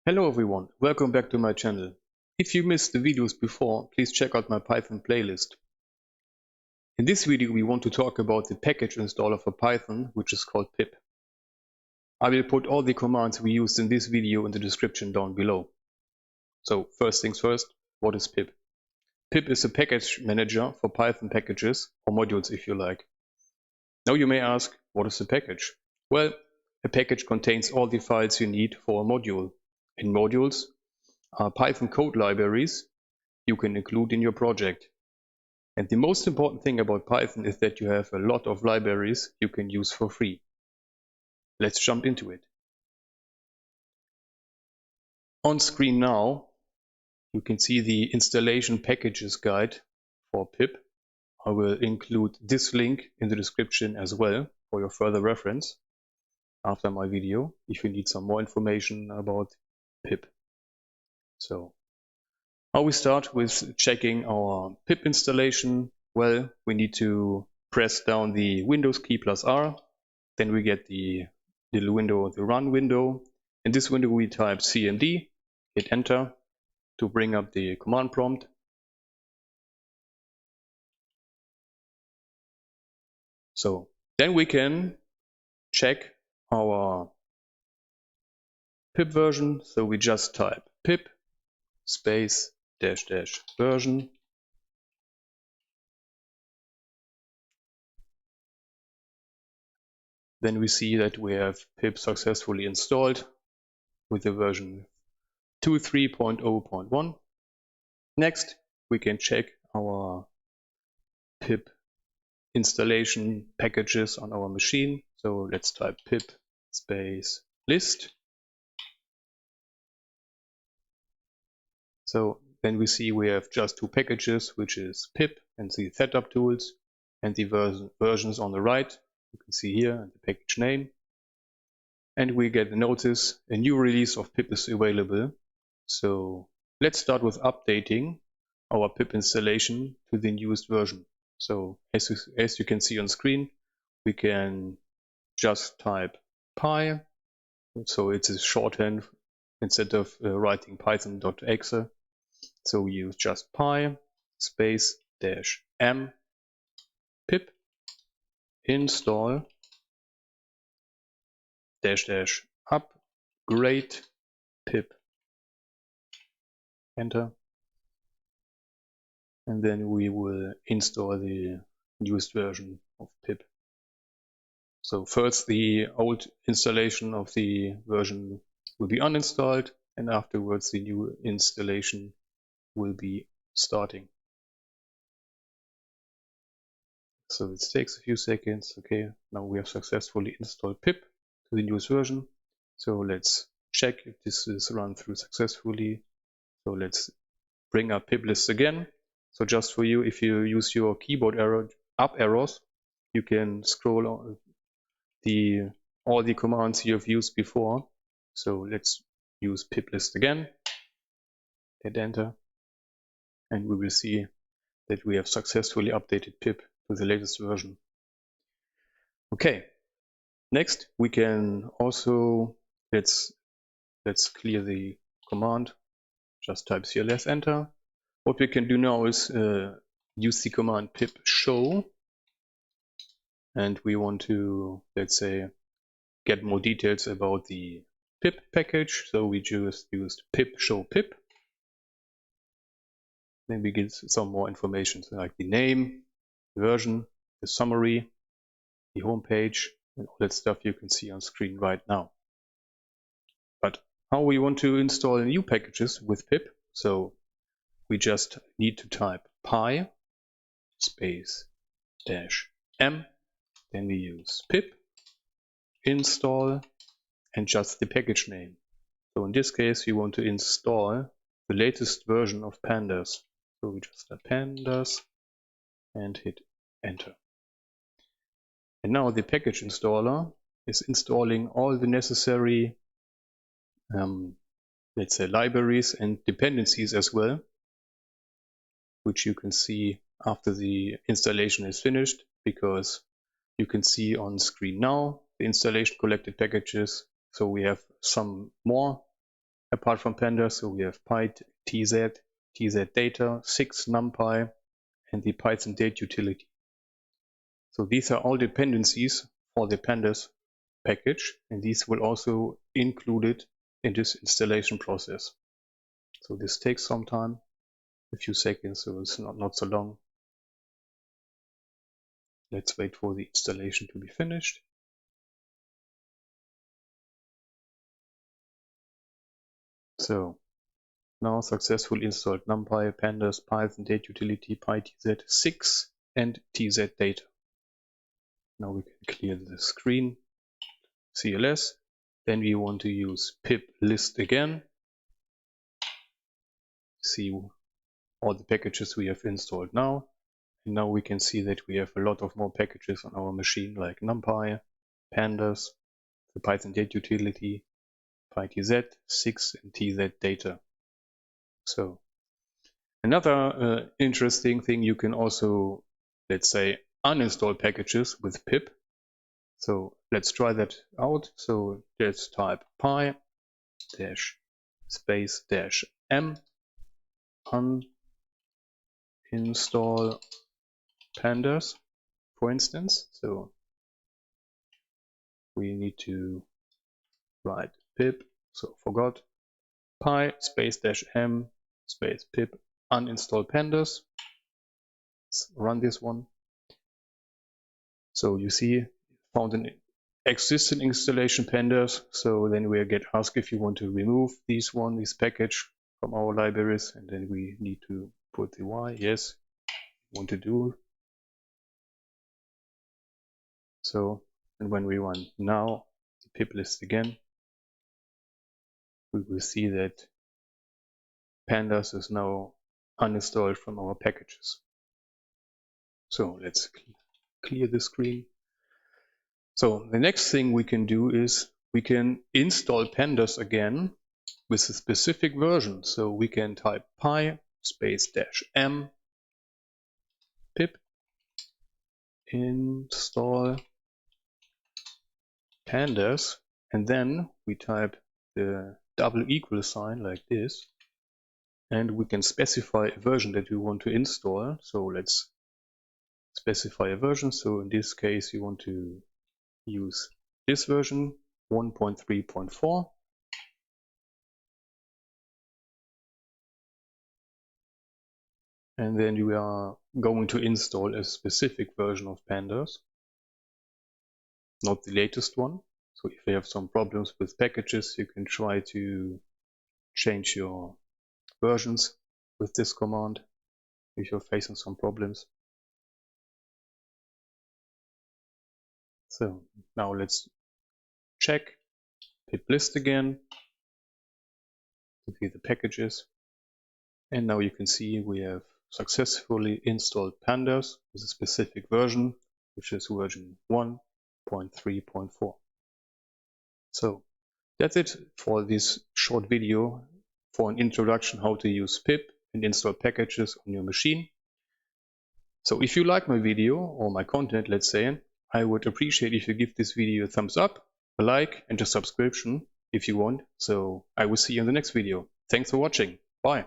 Hello everyone, welcome back to my channel. If you missed the videos before, please check out my Python playlist. In this video we want to talk about the package installer for Python, which is called pip. I will put all the commands we used in this video in the description down below. So first things first, what is pip? Pip is a package manager for Python packages, or modules if you like. Now you may ask, what is a package? Well, a package contains all the files you need for a module. In modules are Python code libraries you can include in your project. And the most important thing about Python is that you have a lot of libraries you can use for free. Let's jump into it. On screen now, you can see the installation packages guide for pip. I will include this link in the description as well for your further reference after my video if you need some more information about pip. So how we start with checking our pip installation. Well, we need to press down the Windows key plus R. Then we get the little window, the run window. In this window we type cmd, hit enter to bring up the command prompt. So then we can check our pip version. So we just type pip space dash dash version. Then we see that we have pip successfully installed with the version 2.3.0.1. Next, we can check our pip installation packages on our machine. So let's type pip space list. So then we see we have just two packages, which is pip and the setup tools, and the versions on the right. You can see here and the package name. And we get a notice a new release of pip is available. So let's start with updating our pip installation to the newest version. So as you can see on screen, we can just type pi. So it's a shorthand instead of writing python.exe. So we use just pi space dash m pip install dash dash upgrade pip. Enter. And then we will install the newest version of pip. So first the old installation of the version will be uninstalled, and afterwards the new installation will be starting. So this takes a few seconds. Okay, now we have successfully installed pip to the newest version. So let's check if this is run through successfully. So let's bring up pip list again. So just for you, if you use your keyboard up arrows, you can scroll on all the commands you have used before. So let's use pip list again, hit enter, and we will see that we have successfully updated pip to the latest version. Okay, next we can also, let's clear the command, just type cls enter. What we can do now is use the command pip show, and we want to, let's say, get more details about the pip package. So we just used pip show pip. Then we get some more information, so like the name, the version, the summary, the home page, and all that stuff you can see on screen right now. But how we want to install new packages with pip? So we just need to type pi space dash m. Then we use pip install and just the package name. So in this case, we want to install the latest version of pandas. So we just type pandas and hit enter. And now the package installer is installing all the necessary, let's say, libraries and dependencies as well, which you can see after the installation is finished, because you can see on screen now the installation collected packages. So we have some more apart from pandas. So we have PIP, TZ data, 6 numpy, and the Python date utility. So these are all dependencies for the pandas package, and these will also included in this installation process. So this takes some time, a few seconds, so it's not so long. Let's wait for the installation to be finished. So now successfully installed NumPy, pandas, Python date utility, PyTZ 6 and TZ data. Now we can clear the screen, CLS. Then we want to use pip list again. See all the packages we have installed now. And now we can see that we have a lot of more packages on our machine, like NumPy, pandas, the Python date utility, PyTZ, 6 and TZ data. So another interesting thing, you can also, let's say, uninstall packages with pip. So let's try that out. So let's type py -m uninstall pandas, for instance. So we need to write pip, so forgot, py -m pip uninstall pandas. Let's run this one. So you see, found an existing installation pandas. So then we get asked if you want to remove this package from our libraries, and then we need to put the Y. Yes, want to do. So, and when we run now the pip list again, we will see that pandas is now uninstalled from our packages. So let's clear the screen. So the next thing we can do is we can install pandas again with a specific version. So we can type py -m pip install pandas, and then we type the double equal sign like this, and we can specify a version that we want to install. So let's specify a version. So in this case, you want to use this version 1.3.4. And then we are going to install a specific version of pandas, not the latest one. So if you have some problems with packages, you can try to change your versions with this command if you're facing some problems. So now let's check pip list again to see the packages. And now you can see we have successfully installed pandas with a specific version, which is version 1.3.4. So that's it for this short video for an introduction how to use pip and install packages on your machine. So if you like my video or my content, let's say, I would appreciate if you give this video a thumbs up, a like, and a subscription if you want. So I will see you in the next video. Thanks for watching. Bye.